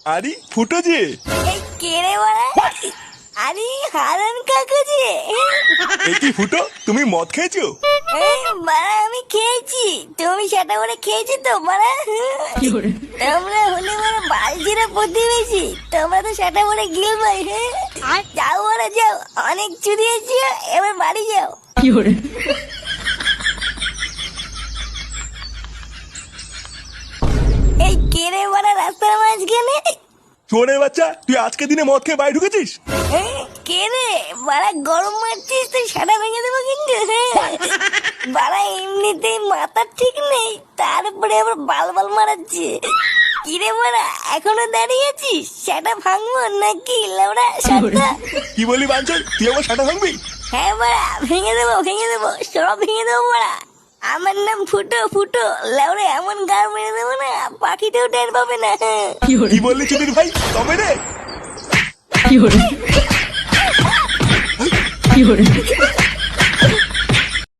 আরে ফুটো যে। এই কে রে বাড়া? আরে হারান কাকা যে। এ কি ফুটো, তুমি মদ খেয়েছো? বাড়া আমি খেয়েছি, তুমি সেটা করে খেয়েছি তো বাড়া। তোমরা হলে মানে বালজিরা প্রতিবেশী, তোমরা তো সেটা করে গিল ভাই। হ্যাঁ যাও বাড়া যাও, অনেক চুরিয়েছি, এবার বাড়ি যাও। এই কে রে বাড়া রাস্তার মাঝখানে? চোরের বাচ্চা, তুই আজকে দিনে মদ খেয়ে বাড়ি ঢুকেছিস? কে রে বাড়া, গরম মারছিস তুই, সাদা ভেঙে দেবো কিন্তু। বাড়া এমনিতেই মাথা ঠিক নেই, তারপরে আবার বাল বাল মারাচ্ছে। কিরে বাড়া এখনো দাঁড়িয়ে আছিস? সেটা ভাঙবো নাকি লাউড়া সাতটা? কি বলি বাঞ্চল, তুই আমার সাটা ভাঙবি? হ্যাঁ বাড়া ভেঙে দেবো, সব ভেঙে দেবো বাড়া। আমার নাম ফুটো, ফুটো লাউড়ে এমন গাড় মেরে দেবো না, পাখিতেও টের পাবে না। কি বললি চুদির ভাই, তবে রে? কি hore